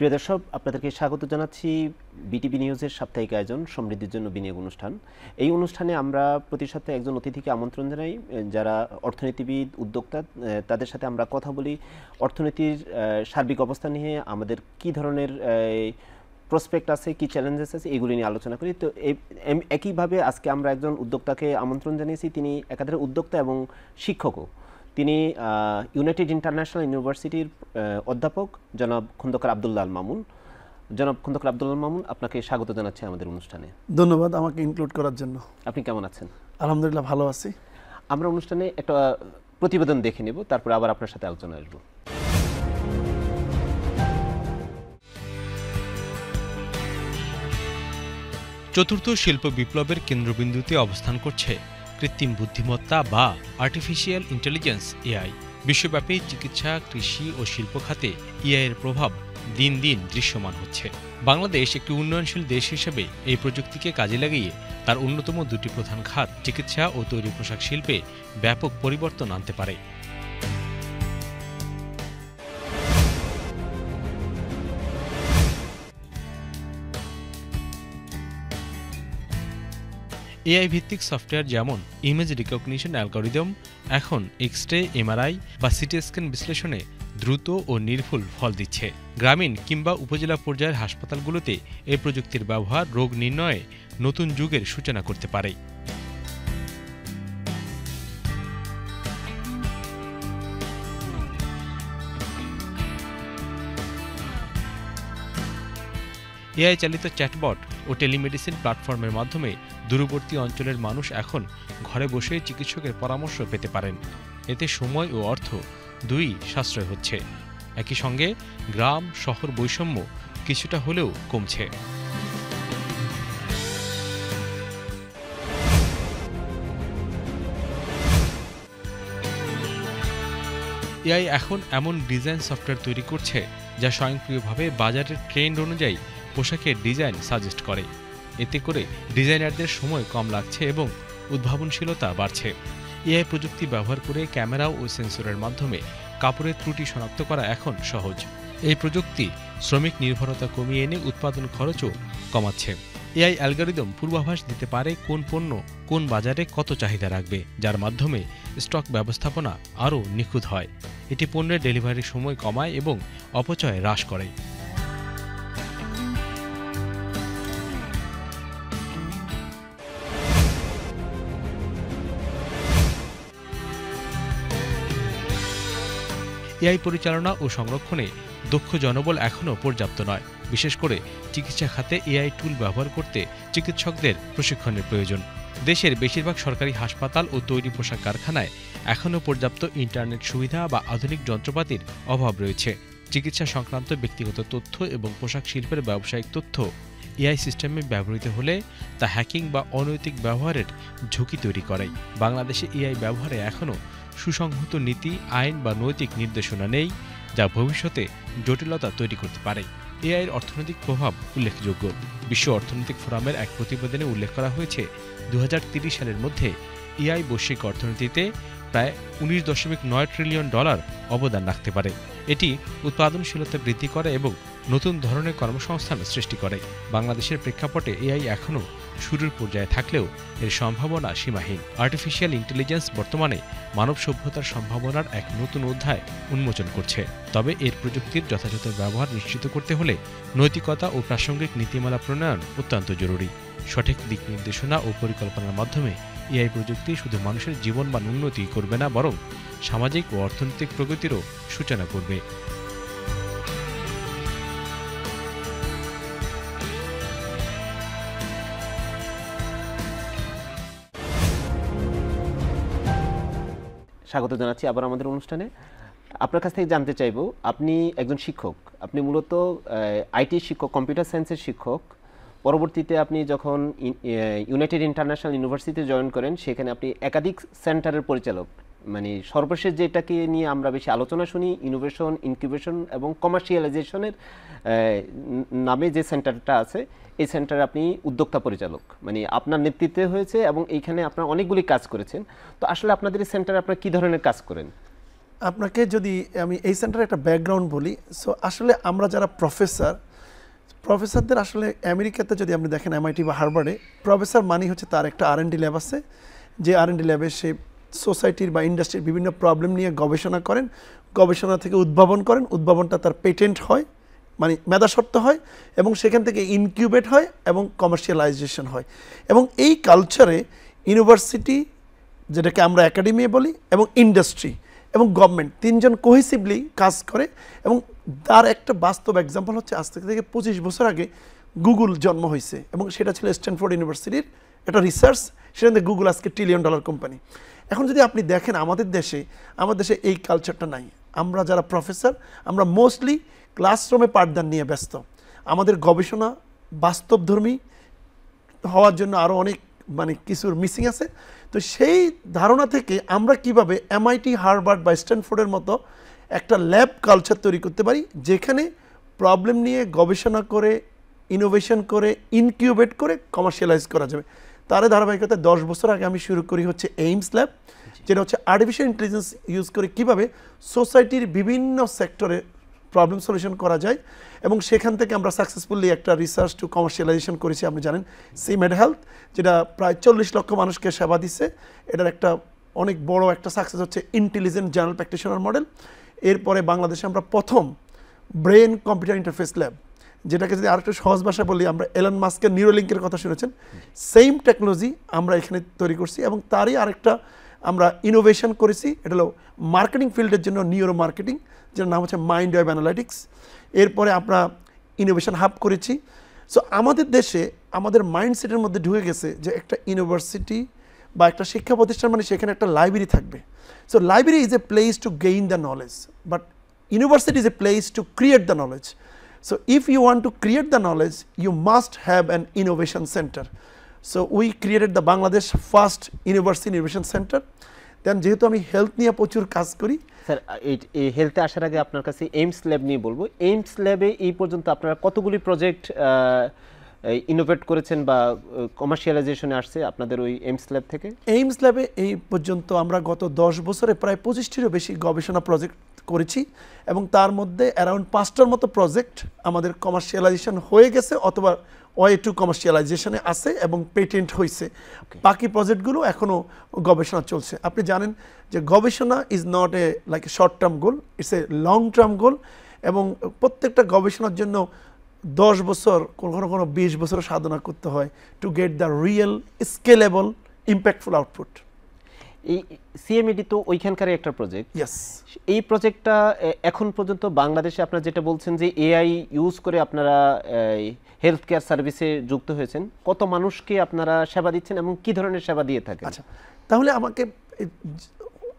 প্রিয় দর্শক, আপনাদেরকে স্বাগত জানাচ্ছি বিটিভি নিউজের সাপ্তাহিক আয়োজন সমৃদ্ধির জন্য বিনিয়োগ অনুষ্ঠান। এই অনুষ্ঠানে আমরা প্রতি সপ্তাহে একজন অতিথিকে আমন্ত্রণ জানাই, যারা অর্থনীতিবিদ, উদ্যোক্তা। তাদের সাথে আমরা কথা বলি অর্থনীতির সার্বিক অবস্থা নিয়ে, আমাদের কি ধরনের প্রসপেক্ট আছে, কি চ্যালেঞ্জেস আছে, এগুলি নিয়ে আলোচনা করি। তো একইভাবে আজকে আমরা একজন উদ্যোক্তাকে আমন্ত্রণ জানিয়েছি। তিনি একাধারে উদ্যোক্তা এবং শিক্ষকও। তিনি ইউনাইটেড ইন্টারন্যাশনাল ইউনিভার্সিটির অধ্যাপক জনাব খন্দকার আব্দুল্লাহ আল মামুন। জনাব খন্দকার আব্দুল্লাহ আল মামুন, আপনাকে স্বাগত জানাচ্ছি আমাদের অনুষ্ঠানে। ধন্যবাদ আমাকে ইনক্লুড করার জন্য। আপনি কেমন আছেন? আলহামদুলিল্লাহ ভালো আছি। আমরা অনুষ্ঠানে একটা প্রতিবেদন দেখে নেব, তারপর আবার আপনার সাথে আলোচনা আসবো। চতুর্থ শিল্প বিপ্লবের কেন্দ্রবিন্দুতে অবস্থান করছে কৃত্রিম বুদ্ধিমত্তা বা আর্টিফিশিয়াল ইন্টেলিজেন্স এআই। বিশ্বব্যাপী চিকিৎসা, কৃষি ও শিল্প খাতে এআই এর প্রভাব দিন দিন দৃশ্যমান হচ্ছে। বাংলাদেশ একটি উন্নয়নশীল দেশ হিসেবে এই প্রযুক্তিকে কাজে লাগিয়ে তার অন্যতম দুটি প্রধান খাত চিকিৎসা ও তৈরি পোশাক শিল্পে ব্যাপক পরিবর্তন আনতে পারে। এআই ভিত্তিক সফটওয়্যার যেমন ইমেজ রিকগনিশন অ্যালগরিদম এখন এক্স-রে, এমআরআই বা সিটি স্ক্যান বিশ্লেষণে দ্রুত ও নির্ভুল ফল দিচ্ছে। গ্রামীণ কিংবা উপজেলা পর্যায়ের হাসপাতালগুলোতে এই প্রযুক্তির ব্যবহার রোগ নির্ণয়ে নতুন যুগের সূচনা করতে পারে। এআই চালিত চ্যাটবট ও টেলিমেডিসিন প্ল্যাটফর্মের মাধ্যমে দূরবর্তী অঞ্চলের মানুষ এখন ঘরে বসে চিকিৎসকের পরামর্শ পেতে পারেন। এতে সময় ও অর্থ দুই সাশ্রয় হচ্ছে। একই সঙ্গে গ্রাম শহর বৈষম্য কিছুটা হলেও কমছে। এআই এখন এমন ডিজাইন সফটওয়্যার তৈরি করছে যা স্বয়ংক্রিয়ভাবে বাজারের ট্রেন্ড অনুযায়ী পোশাকের ডিজাইন সাজেস্ট করে। এতে করে ডিজাইনারদের সময় কম লাগছে এবং উদ্ভাবনশীলতা বাড়ছে। এআই প্রযুক্তি ব্যবহার করে ক্যামেরা ও সেন্সরের মাধ্যমে কাপড়ের ত্রুটি শনাক্ত করা এখন সহজ। এই প্রযুক্তি শ্রমিক নির্ভরতা কমিয়ে এনে উৎপাদন খরচও কমাচ্ছে। এআই অ্যালগরিদম পূর্বাভাস দিতে পারে কোন পণ্য কোন বাজারে কত চাহিদা রাখবে, যার মাধ্যমে স্টক ব্যবস্থাপনা আরও নিখুঁত হয়। এটি পণ্যের ডেলিভারির সময় কমায় এবং অপচয় হ্রাস করে। এআই পরিচালনা ও সংরক্ষণে দক্ষ জনবল এখনও পর্যাপ্ত নয়। বিশেষ করে চিকিৎসা খাতে এআই টুল ব্যবহার করতে চিকিৎসকদের প্রশিক্ষণের প্রয়োজন। দেশের বেশিরভাগ সরকারি হাসপাতাল ও তৈরি পোশাক কারখানায় এখনও পর্যাপ্ত ইন্টারনেট সুবিধা বা আধুনিক যন্ত্রপাতির অভাব রয়েছে। চিকিৎসা সংক্রান্ত ব্যক্তিগত তথ্য এবং পোশাক শিল্পের ব্যবসায়িক তথ্য এআই সিস্টেমে ব্যবহৃত হলে তা হ্যাকিং বা অনৈতিক ব্যবহারের ঝুঁকি তৈরি করে। বাংলাদেশে এআই ব্যবহারে এখনও সুসংহত নীতি, আইন বা নৈতিক নির্দেশনা নেই, যা ভবিষ্যতে জটিলতা তৈরি করতে পারে। এআইয়ের অর্থনৈতিক প্রভাব উল্লেখযোগ্য। বিশ্ব অর্থনৈতিক ফোরামের এক প্রতিবেদনে উল্লেখ করা হয়েছে 2030 সালের মধ্যে এআই বৈশ্বিক অর্থনীতিতে প্রায় $19.9 ট্রিলিয়ন অবদান রাখতে পারে। এটি উৎপাদনশীলতা বৃদ্ধি করে এবং নতুন ধরনের কর্মসংস্থান সৃষ্টি করে। বাংলাদেশের প্রেক্ষাপটে এআই এখনও শুরুর পর্যায়ে থাকলেও এর সম্ভাবনা সীমাহীন। আর্টিফিশিয়াল ইন্টেলিজেন্স বর্তমানে মানব সভ্যতার সম্ভাবনার এক নতুন অধ্যায় উন্মোচন করছে। তবে এর প্রযুক্তির যথাযথ ব্যবহার নিশ্চিত করতে হলে নৈতিকতা ও প্রাসঙ্গিক নীতিমালা প্রণয়ন অত্যন্ত জরুরি। সঠিক দিক নির্দেশনা ও পরিকল্পনার মাধ্যমে এআই প্রযুক্তি শুধু মানুষের জীবনমান উন্নতি করবে না, বরং সামাজিক ও অর্থনৈতিক প্রগতিরও সূচনা করবে। স্বাগত জানাচ্ছি আবার আমাদের অনুষ্ঠানে। আপনার কাছ থেকে জানতে চাইব, আপনি একজন শিক্ষক, আপনি মূলত আইটি শিক্ষক, কম্পিউটার সায়েন্সের শিক্ষক। পরবর্তীতে আপনি যখন ইউনাইটেড ইন্টারন্যাশনাল ইউনিভার্সিটিতে জয়েন করেন, সেখানে আপনি একাধিক সেন্টারের পরিচালক। মানে সর্বশেষ যেটাকে নিয়ে আমরা বেশি আলোচনা শুনি, ইনোভেশন, ইনকিউবেশন এবং কমার্শিয়ালাইজেশনের নামে যে সেন্টারটা আছে, এই সেন্টারে আপনি উদ্যোক্তা পরিচালক, মানে আপনার নেতৃত্বে হয়েছে এবং এইখানে আপনার অনেকগুলি কাজ করেছেন। তো আসলে আপনাদের এই সেন্টারে আপনারা কী ধরনের কাজ করেন? আপনাকে যদি আমি এই সেন্টারে একটা ব্যাকগ্রাউন্ড বলি, সো আসলে আমরা যারা প্রফেসরদের আসলে আমেরিকাতে যদি আপনি দেখেন এমআইটি বা হার্ভার্ডে, প্রফেসর মানি হচ্ছে তার একটা R&D ল্যাব আছে, যে R&D ল্যাবে সে সোসাইটির বা ইন্ডাস্ট্রির বিভিন্ন প্রবলেম নিয়ে গবেষণা করেন, গবেষণা থেকে উদ্ভাবন করেন, উদ্ভাবনটা তার পেটেন্ট হয়, মানে মেধাস্বত্ব হয়, এবং সেখান থেকে ইনকিউবেট হয় এবং কমার্শিয়ালাইজেশন হয়। এবং এই কালচারে ইউনিভার্সিটি, যেটাকে আমরা একাডেমি বলি, এবং ইন্ডাস্ট্রি এবং গভর্নমেন্ট তিনজন কোহেসিভলি কাজ করে। এবং তার একটা বাস্তব এক্সাম্পল হচ্ছে আজ থেকে 25 বছর আগে গুগল জন্ম হয়েছে, এবং সেটা ছিল স্ট্যানফোর্ড ইউনিভার্সিটির একটা রিসার্চ, সেখান থেকে গুগল আজকে $1 ট্রিলিয়ন কোম্পানি। এখন যদি আপনি দেখেন আমাদের দেশে এই কালচারটা নাই। আমরা যারা প্রফেসর, আমরা মোস্টলি ক্লাসরুমে পাঠদান নিয়ে ব্যস্ত। আমাদের গবেষণা বাস্তবধর্মী হওয়ার জন্য আরও অনেক কিছুর মিসিং আছে। তো সেই ধারণা থেকে আমরা কিভাবে এমআইটি, হার্ভার্ড বা স্ট্যানফোর্ডের মতো একটা ল্যাব কালচার তৈরি করতে পারি, যেখানে প্রবলেম নিয়ে গবেষণা করে, ইনোভেশন করে, ইনকিউবেট করে কমার্শিয়ালাইজ করা যাবে। তার ধারাবাহিকতায় 10 বছর আগে আমি শুরু করি হচ্ছে এইমস ল্যাব, যেটা হচ্ছে আর্টিফিশিয়াল ইন্টেলিজেন্স ইউজ করে কিভাবে সোসাইটির বিভিন্ন সেক্টরে প্রবলেম সলিউশন করা যায়। এবং সেখান থেকে আমরা সাকসেসফুলি একটা রিসার্চ টু কমার্শিয়ালাইজেশন করেছি। আপনি জানেন সিমেড হেলথ, যেটা প্রায় 40 লক্ষ মানুষকে সেবা দিচ্ছে, এটার একটা অনেক বড় একটা সাকসেস হচ্ছে ইন্টেলিজেন্ট জেনারেল প্র্যাকটিশনার মডেল। এরপরে বাংলাদেশে আমরা প্রথম ব্রেন কম্পিউটার ইন্টারফেস ল্যাব, যেটাকে যদি আরেকটু সহজ ভাষা বলি, আমরা এলন মাস্কের নিউরোলিঙ্কের কথা শুনেছেন, সেম টেকনোলজি আমরা এখানে তৈরি করছি। এবং তারই আরেকটা আমরা ইনোভেশন করেছি, এটা হলো মার্কেটিং ফিল্ডের জন্য নিউরো মার্কেটিং, যার নাম হচ্ছে মাইন্ড ওয়েভ অ্যানালাইটিক্স। এরপরে আমরা ইনোভেশন হাব করেছি। সো আমাদের দেশে আমাদের মাইন্ডসেটের মধ্যে ঢুকে গেছে যে একটা ইউনিভার্সিটি বা একটা শিক্ষা প্রতিষ্ঠান মানে সেখানে একটা লাইব্রেরি থাকবে। So library is a place to gain the knowledge, but university is a place to create the knowledge. So if you want to create the knowledge, you must have an innovation center. So we created the Bangladesh first university innovation center. Then যেহেতু আমি health নিয়ে প্রচুর কাজ করি, sir এই হেলথে আসার আগে আপনার কাছে এইমস ল্যাব নিয়ে বলবো। এইমস ল্যাবে এই পর্যন্ত আপনারা কতগুলি প্রজেক্ট ইনোভেট করেছেন বা কমার্শিয়ালাইজেশনে আসছে আপনাদের ওই এইমস ল্যাব থেকে? এইমস ল্যাবে এই পর্যন্ত আমরা গত 10 বছরে প্রায় 25টিরও বেশি গবেষণা প্রজেক্ট করেছি, এবং তার মধ্যে অ্যারাউন্ড 5টার মতো প্রজেক্ট আমাদের কমার্শিয়ালাইজেশন হয়ে গেছে অথবা ওয়ে টু কমার্শিয়ালাইজেশনে আছে এবং পেটেন্ট হয়েছে। বাকি প্রজেক্টগুলো এখনও গবেষণা চলছে। আপনি জানেন যে গবেষণা is not a like a short term goal, it's a long term goal, এবং প্রত্যেকটা গবেষণার জন্য 10 বছর কোনো 20 বছর সাধনা করতে হয় to get the real scalable impactful output. এই সিএমইডি তো ওইখানকার একটা প্রজেক্ট। ইয়েস, এই প্রজেক্টটা এখন পর্যন্ত বাংলাদেশে আপনারা যেটা বলছেন যে এআই ইউজ করে আপনারা হেলথ কেয়ার সার্ভিসে যুক্ত হয়েছেন, কত মানুষকে আপনারা সেবা দিচ্ছেন এবং কি ধরনের সেবা দিয়ে থাকেন? আচ্ছা, তাহলে আমাকে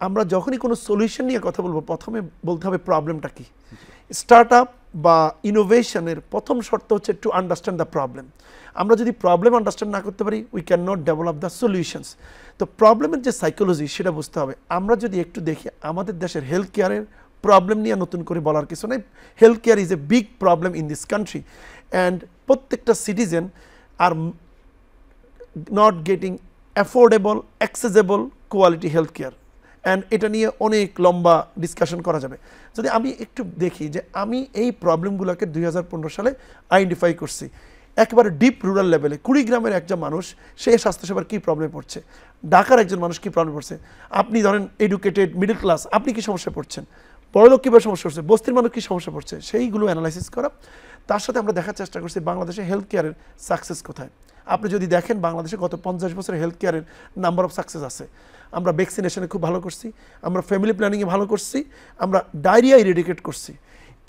আমরা যখনই কোনো সলিউশন নিয়ে কথা বলবো, প্রথমে বলতে হবে প্রবলেমটা কি। স্টার্ট আপ বা ইনোভেশনের প্রথম শর্ত হচ্ছে টু আন্ডারস্ট্যান্ড দ্য প্রবলেম। আমরা যদি প্রবলেম আন্ডারস্ট্যান্ড না করতে পারি, we can not develop the solutions. তো প্রবলেমের যে সাইকোলজি সেটা বুঝতে হবে। আমরা যদি একটু দেখি আমাদের দেশের হেলথ কেয়ারের প্রবলেম নিয়ে নতুন করে বলার কিছু নেই। Health care is a big problem in this country, and প্রত্যেকটা citizen are not getting affordable, accessible quality health care, and এটা নিয়ে অনেক লম্বা ডিসকাশন করা যাবে। যদি আমি একটু দেখি যে আমি এই প্রবলেমগুলোকে 2015 সালে আইডেন্টিফাই করছি। একেবারে ডিপ রুরাল লেভেলে কুড়িগ্রামের একজন মানুষ, সে স্বাস্থ্যসেবার কী প্রবলেম পড়ছে, ঢাকার একজন মানুষ কী প্রবলেম পড়ছে, আপনি ধরেন এডুকেটেড মিডল ক্লাস, আপনি কী সমস্যা পড়ছেন, বড়লোক কীভাবে সমস্যা পড়ছে, বস্তির মানুষ কী সমস্যা পড়ছে, সেইগুলো অ্যানালাইসিস করা। তার সাথে আমরা দেখার চেষ্টা করছি বাংলাদেশে হেলথ কেয়ারের সাকসেস কোথায়। আপনি যদি দেখেন বাংলাদেশে গত 50 বছরে হেলথ কেয়ারের নাম্বার অফ সাকসেস আছে। আমরা ভ্যাকসিনেশনে খুব ভালো করছি, আমরা ফ্যামিলি প্ল্যানিংয়ে ভালো করছি, আমরা ডায়রিয়া ইরেডিকেট করছি।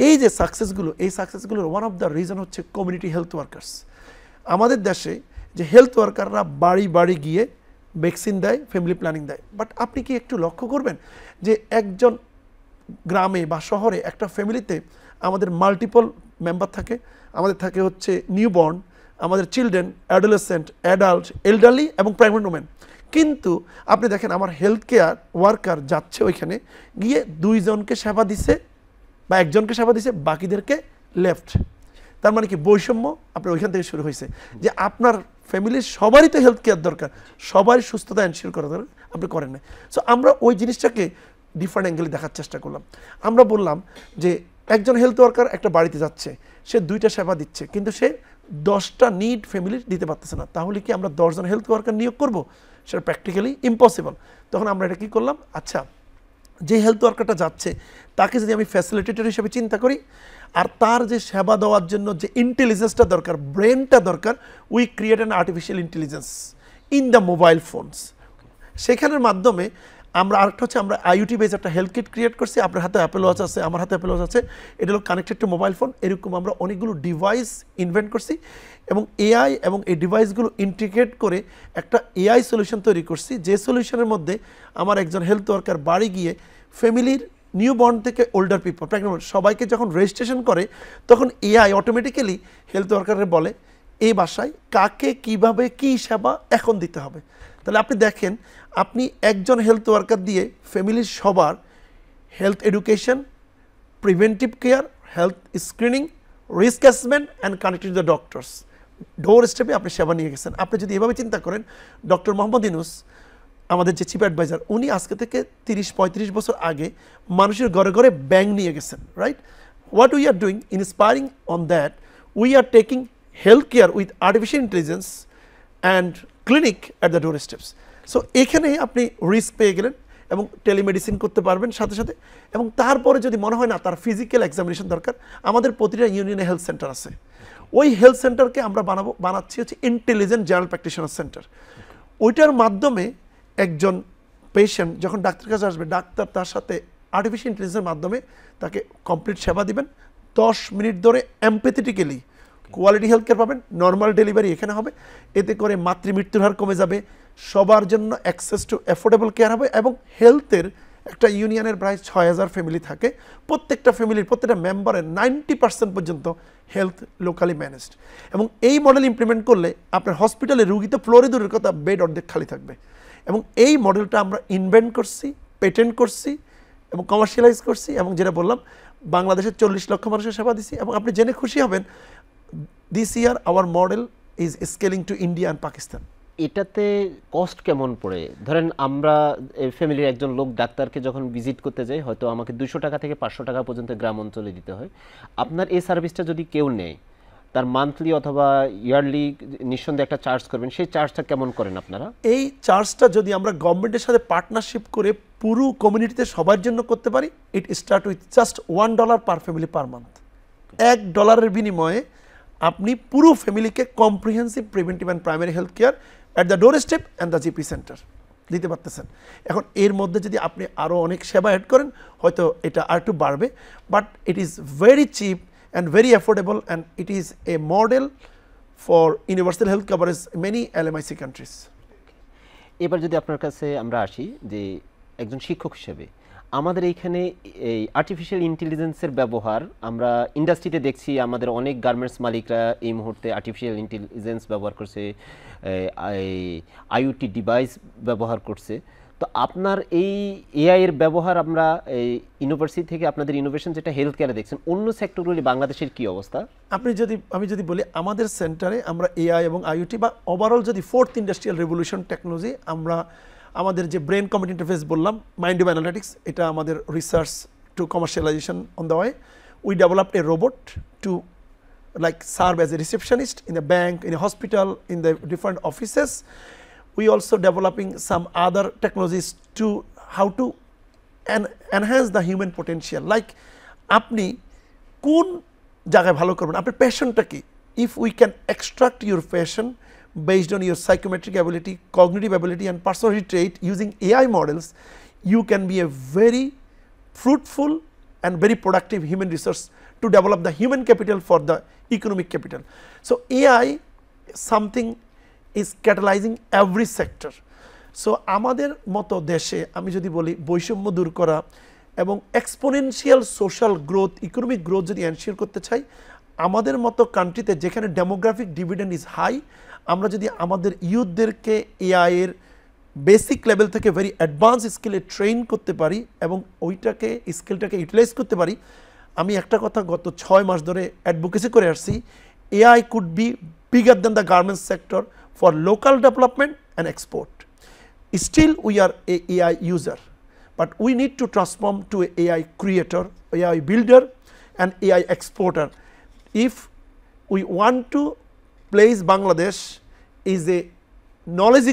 এই যে সাকসেসগুলো, এই সাকসেসগুলোর ওয়ান অফ দ্য রিজন হচ্ছে কমিউনিটি হেলথ ওয়ার্কার্স। আমাদের দেশে যে হেলথ ওয়ার্কাররা বাড়ি বাড়ি গিয়ে ভ্যাকসিন দেয়, ফ্যামিলি প্ল্যানিং দেয়, বাট আপনি কি একটু লক্ষ্য করবেন যে একজন গ্রামে বা শহরে একটা ফ্যামিলিতে আমাদের মাল্টিপল মেম্বার থাকে। আমাদের থাকে হচ্ছে নিউবর্ন, আমাদের চিলড্রেন, অ্যাডোলেসেন্ট, অ্যাডাল্ট, এল্ডারলি এবং প্রেগন্যান্ট ওমেন। কিন্তু আপনি দেখেন আমার হেলথ কেয়ার ওয়ার্কার যাচ্ছে ওইখানে গিয়ে 2 জনকে সেবা দিছে বা একজনকে সেবা দিছে, বাকিদেরকে লেফট। তার মানে কি বৈষম্য আপনার ওইখান থেকে শুরু হয়েছে যে আপনার ফ্যামিলির সবারই তো হেলথ কেয়ার দরকার, সবারই সুস্থতা এনশিওর করা দরকার, আপনি করেন না। সো আমরা ওই জিনিসটাকে ডিফারেন্ট অ্যাঙ্গেলে দেখার চেষ্টা করলাম। আমরা বললাম যে একজন হেলথ ওয়ার্কার একটা বাড়িতে যাচ্ছে, সে 2টা সেবা দিচ্ছে, কিন্তু সে 10টা নিড ফ্যামিলির দিতে পারতেছে না। তাহলে কি আমরা 10 জন হেলথ ওয়ার্কার নিয়োগ করব? সেটা প্র্যাকটিক্যালি ইম্পসিবল। তখন আমরা এটা কী করলাম, আচ্ছা যে হেলথ ওয়ার্কারটা যাচ্ছে তাকে যদি আমি ফ্যাসিলিটেটর হিসেবে চিন্তা করি, আর তার যে সেবা দেওয়ার জন্য যে ইন্টেলিজেন্সটা দরকার, ব্রেনটা দরকার, we create an artificial intelligence in the mobile phones. সেখানের মাধ্যমে আমরা আরেকটা হচ্ছে আমরা আইওটি বেস একটা হেলথ কিট ক্রিয়েট করছি। আপনার হাতে অ্যাপেল ওয়াচ আছে, আমার হাতে অ্যাপেল ওয়াচ আছে, এটা হলো কানেক্টেড টু মোবাইল ফোন। এরকম আমরা অনেকগুলো ডিভাইস ইনভেন্ট করছি এবং এআই এবং এই ডিভাইসগুলো ইন্টিগ্রেট করে একটা এআই সলিউশন তৈরি করছি, যে সলিউশনের মধ্যে আমার একজন হেলথ ওয়ার্কার বাড়ি গিয়ে ফ্যামিলির নিউ বর্ন থেকে ওল্ডার পিপল, প্রেগনেন্ট সবাইকে যখন রেজিস্ট্রেশন করে, তখন এআই অটোমেটিক্যালি হেলথ ওয়ার্কারের বলে এই বাসায় কাকে কিভাবে কি সেবা এখন দিতে হবে। তাহলে আপনি দেখেন, আপনি একজন হেলথ ওয়ার্কার দিয়ে ফ্যামিলির সবার health education, preventive care, health screening, risk assessment and connected to the doctors, door স্টেপে আপনি সেবা নিয়ে গেছেন। আপনি যদি এভাবে চিন্তা করেন, ডক্টর মোহাম্মদ ইউনূস আমাদের যে চিফ অ্যাডভাইজার, উনি আজকে থেকে 30-35 বছর আগে মানুষের ঘরে ঘরে ব্যাংক নিয়ে গেছেন, right? What we are doing inspiring on that, we are taking health care with artificial intelligence and clinic at the door steps. So এখানে আপনি রিস্ক পেয়ে গেলেন এবং টেলিমেডিসিন করতে পারবেন সাথে সাথে। এবং তারপরে যদি মনে হয় না তার ফিজিক্যাল এক্সামিনেশন দরকার, আমাদের প্রতিটা ইউনিয়নে হেলথ সেন্টার আছে। ওই হেলথ সেন্টারকে আমরা বানাচ্ছি হচ্ছে ইন্টেলিজেন্ট জেনারেল প্র্যাকটিশনার সেন্টার। ওইটার মাধ্যমে একজন পেশেন্ট যখন ডাক্তারের কাছে আসবে, ডাক্তার তার সাথে আর্টিফিশিয়াল ইন্টেলিজেন্সের মাধ্যমে তাকে কমপ্লিট সেবা দিবেন। 10 মিনিট ধরে এমপ্যাথেটিক্যালি কোয়ালিটি হেলথ কেয়ার পাবেন। নর্মাল ডেলিভারি এখানে হবে, এতে করে মাতৃমৃত্যুর হার কমে যাবে, সবার জন্য অ্যাক্সেস টু অ্যাফোর্ডেবল কেয়ার হবে। এবং হেলথের একটা ইউনিয়নের প্রায় 6000 ফ্যামিলি থাকে, প্রত্যেকটা ফ্যামিলির প্রত্যেকটা মেম্বারের 90% পর্যন্ত হেলথ লোকালি ম্যানেজড। এবং এই মডেল ইমপ্লিমেন্ট করলে আপনার হসপিটালে রুগী তো ফ্লোরে দূরের কথা, বেড অর্ধেক খালি থাকবে। এবং এই মডেলটা আমরা ইনভেন্ট করছি, পেটেন্ট করছি এবং কমার্শিয়ালাইজ করছি। এবং যেটা বললাম, বাংলাদেশের 40 লক্ষ মানুষের সেবা দিছি। এবং আপনি জেনে খুশি হবেন, this year hour model is scaling to India and Pakistan. এটাতে কস্ট কেমন পড়ে? ধরেন আমরা ফ্যামিলির একজন লোক ডাক্তারকে যখন ভিজিট করতে যাই, হয়তো আমাকে 200 টাকা থেকে 500 টাকা পর্যন্ত গ্রাম অঞ্চলে দিতে হয়। আপনার এই সার্ভিসটা যদি কেউ নেয়, তার মান্থলি অথবা ইয়ারলি নিঃসন্দেহে একটা চার্জ করবেন, সেই চার্জটা কেমন করেন আপনারা? এই চার্জটা যদি আমরা গভর্নমেন্টের সাথে পার্টনারশিপ করে পুরো কমিউনিটিতে সবার জন্য করতে পারি, ইট start with just $1 per family per month. $1 বিনিময়ে আপনি পুরো ফ্যামিলিকে comprehensive preventive and primary health care at the door step and the GP centre দিতে পারতেছেন। এখন এর মধ্যে যদি আপনি আরও অনেক সেবা অ্যাড করেন, হয়তো এটা আর একটু বাড়বে, but it is very chip and very affordable, and it is a model for universal health coverage in many LMIC countries. এবার যদি আপনার কাছে আমরা আসি, যে একজন শিক্ষক হিসেবে আমাদের এইখানে এই আর্টিফিশিয়াল ইন্টেলিজেন্সের ব্যবহার আমরা ইন্ডাস্ট্রিতে দেখছি। আমাদের অনেক গার্মেন্টস মালিকরা এই মুহূর্তে আর্টিফিশিয়াল ইন্টেলিজেন্স ব্যবহার করছে, আইওটি ডিভাইস ব্যবহার করছে। তো আপনার এই এআই এর ব্যবহার আমরা এই ইউনিভার্সিটি থেকে আপনাদের ইনোভেশন যেটা হেলথ কেয়ারে দেখছেন, অন্য সেক্টরগুলি বাংলাদেশের কি অবস্থা? আমি যদি বলি, আমাদের সেন্টারে আমরা এআই এবং আইওটি বা ওভারঅল যদি 4th ইন্ডাস্ট্রিয়াল রেভলিউশন টেকনোলজি, আমরা আমাদের যে ব্রেন কম্পিউটার ইন্টারফেস বললাম, মাইন্ড ওয়েভ অ্যানালিটিক্স, এটা আমাদের research to commercialisation on the way. We developed a robot to like serve as a receptionist in a bank, in a hospital, in the different offices. We also developing some other technologies to how to enhance the human potential. Like আপনি কোন জায়গায় ভালো করবেন, আপনার প্যাশনটা কি? If we can extract your passion based on your psychometric ability, cognitive ability and personality trait using AI models, you can be a very fruitful and very productive human resource to develop the human capital for the economic capital. So AI something is catalyzing every sector. So আমাদের মতো দেশে আমি যদি বলি, বৈষম্য দূর করা এবং exponential social growth, economic growth যদি এনশিওর করতে চাই, আমাদের মতো কান্ট্রিতে যেখানে ডেমোগ্রাফিক ডিভিডেন্ড ইজ হাই, আমরা যদি আমাদের ইউথদেরকে এআই এর বেসিক লেভেল থেকে ভেরি অ্যাডভান্স স্কিলে ট্রেন করতে পারি এবং ওইটাকে স্কিলটাকে ইউটিলাইজ করতে পারি। আমি একটা কথা গত 6 মাস ধরে অ্যাডভোকেসি করে আসছি, AI could be bigger than the garments sector for local development and export. Still we are a AI user, but we need to transform to a AI creator, AI builder and AI exporter. If we want to place Bangladesh is a knowledge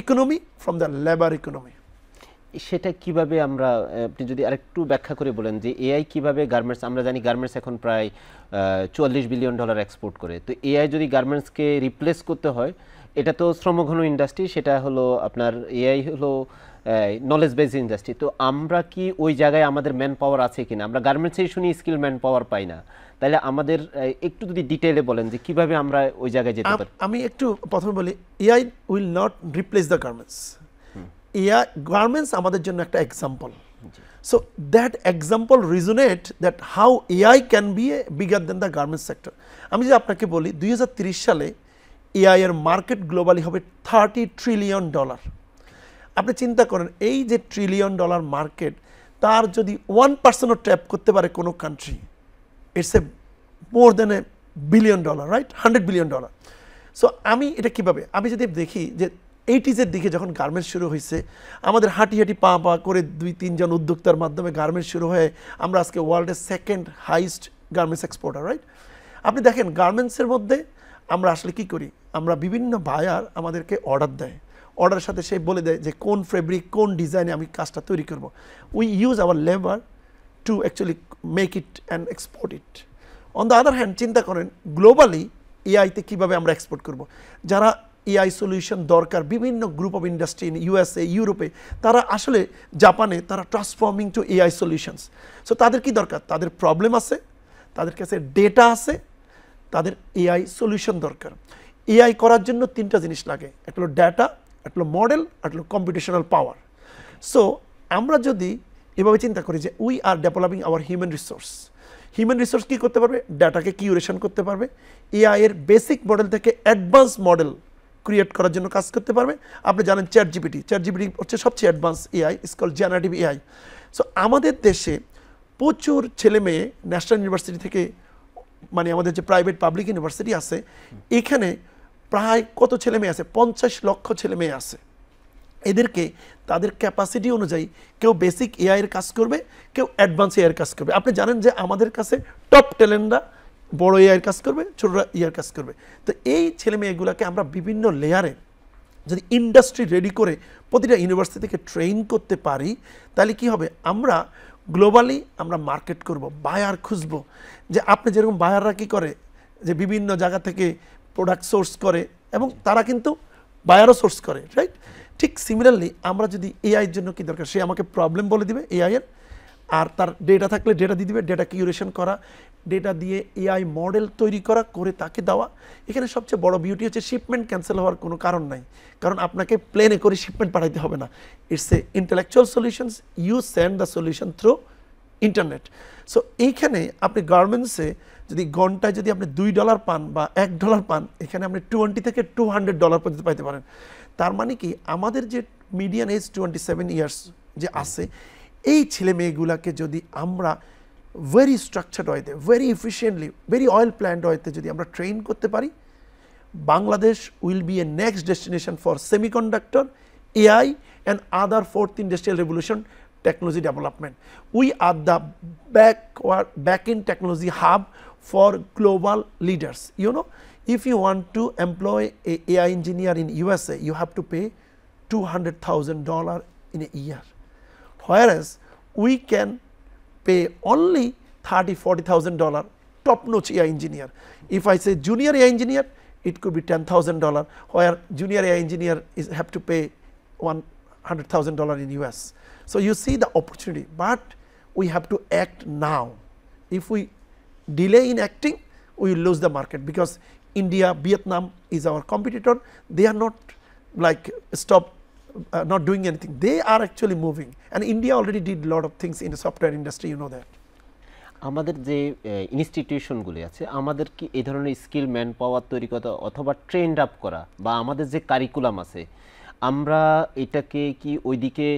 economy from the labor economy. সেটা কিভাবে আমরা, আপনি যদি আরেকটু ব্যাখ্যা করে বলেন যে এআই কিভাবে গার্মেন্টস, আমরা জানি গার্মেন্টস এখন প্রায় $44 বিলিয়ন এক্সপোর্ট করে, তো এআই যদি গার্মেন্টসকে রিপ্লেস করতে হয়, এটা তো শ্রমঘন ইন্ডাস্ট্রি, সেটা হলো আপনার এআই হলো নলেজ বেস ইন্ডাস্ট্রি, তো আমরা কি ওই জায়গায় আমাদের ম্যান পাওয়ার আছে কিনা? আমরা গার্মেন্টসেই শুনি স্কিল ম্যান পাওয়ার পাই না, তাহলে আমাদের একটু যদি ডিটেইলে বলেন যে কিভাবে আমরা ওই জায়গায় যেতে পারি। আমি একটু প্রথমে বলি, AI will not replace the garments. AI garments আমাদের জন্য একটা example. So that example resonate that how AI can be bigger than the garment sector. আমি যদি আপনাকে বলি 2030 সালে AI এর মার্কেট গ্লোবালি হবে $30 ট্রিলিয়ন। আপনি চিন্তা করেন এই যে $1 ট্রিলিয়ন মার্কেট, তার যদি 1% ট্যাপ করতে পারে কোনো country, it's a more than $1 billion, right? $100 billion. So আমি এটা কিভাবে, আমি যদি দেখি যে 80s দিকে যখন গার্মেন্টস শুরু হয়েছে, আমাদের হাঁটি পা করে 2-3 জন উদ্যোক্তার মাধ্যমে গার্মেন্টস শুরু হয়ে আমরা আজকে ওয়ার্ল্ডের second highest garments exporter, right? আপনি দেখেন গার্মেন্টসের মধ্যে আমরা আসলে কি করি, আমরা বিভিন্ন বায়ার আমাদেরকে অর্ডার দেয়, অর্ডারের সাথে সে বলে দেয় যে কোন ফেব্রিক কোন ডিজাইনে আমি কাজটা তৈরি করব। We use our labour to actually make it and export it. On the other hand চিন্তা করেন গ্লোবালি এআইতে কীভাবে আমরা এক্সপোর্ট করব। যারা এআই সলিউশন দরকার বিভিন্ন group of industry in USA, ইউরোপে, তারা আসলে জাপানে তারা transforming to AI solutions. So তাদের কি দরকার, তাদের প্রবলেম আছে, তাদের কাছে ডেটা আছে, তাদের এআই সলিউশন দরকার। এআই করার জন্য 3টা জিনিস লাগে, একটা হলো ডেটা, একটা হলো মডেল, একটা হলো কম্পিউটেশনাল পাওয়ার। সো আমরা যদি এভাবে চিন্তা করি যে we are developing our human resource, human resource কী করতে পারবে, ডাটাকে কিউরেশন করতে পারবে, এআই এর বেসিক মডেল থেকে অ্যাডভান্স মডেল ক্রিয়েট করার জন্য কাজ করতে পারবে। আপনি জানেন চ্যাট জিপিটি হচ্ছে সবচেয়ে advance AI, it's called generative AI. So আমাদের দেশে প্রচুর ছেলে মেয়ে ন্যাশনাল ইউনিভার্সিটি থেকে, মানে আমাদের যে প্রাইভেট পাবলিক ইউনিভার্সিটি আছে, এখানে প্রায় কত ছেলে মেয়ে আছে, 50 লক্ষ ছেলে মেয়ে আছে। এদেরকে তাদের ক্যাপাসিটি অনুযায়ী কেউ বেসিক এআই এর কাজ করবে, কেউ অ্যাডভান্স এআই এর কাজ করবে। আপনি জানেন যে আমাদের কাছে টপ ট্যালেন্টরা বড় এআই এর কাজ করবে, ছোটরা এআই এর কাজ করবে। তো এই ছেলে মেয়েগুলোকে আমরা বিভিন্ন লেয়ারে যদি ইন্ডাস্ট্রি রেডি করে প্রতিটা ইউনিভার্সিটি থেকে ট্রেন করতে পারি, তাহলে কি হবে, আমরা গ্লোবালি আমরা মার্কেট করব, বায়ার খুঁজবো। যে আপনি যেরকম বায়াররা কী করে যে বিভিন্ন জায়গা থেকে প্রোডাক্ট সোর্স করে এবং তারা কিন্তু বায়ারও সোর্স করে, রাইট? ঠিক সিমিলারলি আমরা যদি এআইয়ের জন্য কী দরকার, সে আমাকে প্রবলেম বলে দিবে এআইয়ের, আর তার ডেটা থাকলে ডেটা দিয়ে দিবে, ডেটা কিউরেশন করা, ডেটা দিয়ে এআই মডেল তৈরি করা, করে তাকে দেওয়া। এখানে সবচেয়ে বড় বিউটি হচ্ছে শিপমেন্ট ক্যান্সেল হওয়ার কোনো কারণ নাই, কারণ আপনাকে প্লেনে করে শিপমেন্ট পাঠাইতে হবে না। It's a intellectual solutions, you send the solution through internet. So এইখানে আপনি গার্মেন্টসে যদি ঘন্টায় যদি আপনি $2 পান বা $1 পান, এখানে আপনি $20 থেকে $200 পর্যন্ত পাইতে পারেন। তার মানে কি আমাদের যে মিডিয়ান এজ 27 ইয়ার্স যে আছে, এই ছেলে মেয়েগুলাকে যদি আমরা ভেরি স্ট্রাকচার্ড ওয়েতে, very efficiently, very oil planned ওয়েতে যদি আমরা ট্রেন করতে পারি, Bangladesh will B A next destination for semiconductor, AI and other fourth industrial revolution technology development. We are the back-end technology hub for global leaders. You know, if you want to employ a AI engineer in USA, you have to pay $200,000 in a year, whereas we can pay only $30,000-$40,000 top-notch AI engineer. If I say junior AI engineer, it could be $10,000, where junior AI engineer have to pay $100,000 in US. So you see the opportunity, but we have to act now. If we delay in acting, we will lose the market, because India, Vietnam is our competitor. They are not like not doing anything. They are actually moving, and India already did a lot of things in the software industry. You know that. আমাদের যে ইনস্টিটিউশনগুলি আছে, আমাদের কি এই ধরনের skill man power তৈরি করা অথবা ট্রেন্ড আপ করা, বা আমাদের যে কারিকুলাম আছে, আমরা এটাকে কি ওইদিকে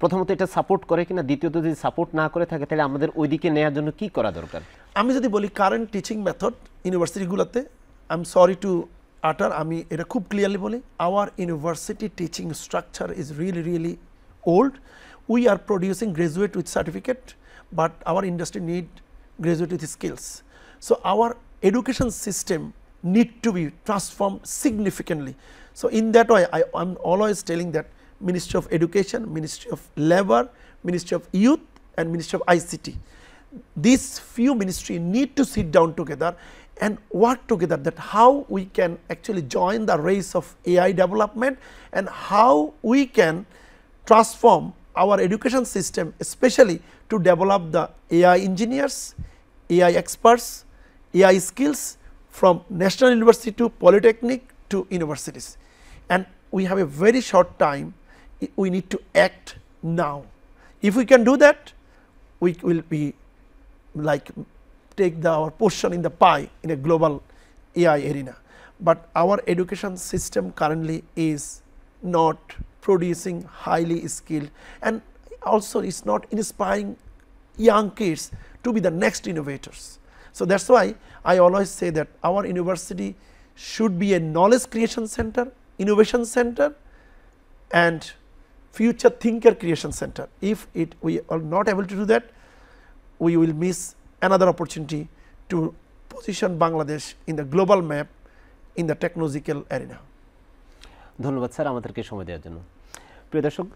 প্রথমত এটা সাপোর্ট করে কিনা, দ্বিতীয়ত যদি সাপোর্ট না করে থাকে তাহলে আমাদের ওইদিকে নেওয়ার জন্য কি করা দরকার? আমি যদি বলি কারেন্ট টিচিং মেথড ইউনিভার্সিটিগুলোতে, I am sorry to utter, আমি এটা খুব ক্লিয়ারলি বলি, our university teaching structure is really old. we are producing graduate with certificate, but our industry need graduate with skills. So our education system need to be transformed significantly. So in that way, I am always telling that Ministry of Education, Ministry of Labor, Ministry of Youth and Ministry of ICT, these few ministries need to sit down together and work together, that how we can actually join the race of AI development and how we can transform our education system, especially to develop the AI engineers, AI experts, AI skills from national university to polytechnic to universities. And we have a very short time, we need to act now. If we can do that, we will be like take our portion in the pie in a global AI arena. But our education system currently is not producing highly skilled, and also is not inspiring young kids to be the next innovators. So that is why I always say that our university should be a knowledge creation center, innovation center and future thinker creation center. If we are not able to do that, we will miss another opportunity to position Bangladesh in the global map in the technological arena. ধন্যবাদ sir আমাদেরকে সময় দেওয়ার জন্য। প্রিয় দর্শক,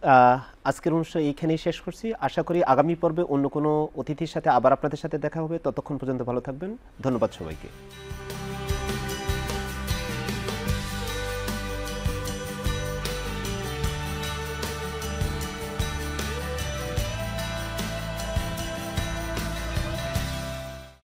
আজকের অনুষ্ঠান এইখানেই শেষ করছি। আশা করি আগামী পর্বে অন্য কোনো অতিথির সাথে আবার আপনাদের সাথে দেখা হবে। ততক্ষণ পর্যন্ত ভালো থাকবেন। ধন্যবাদ সবাইকে।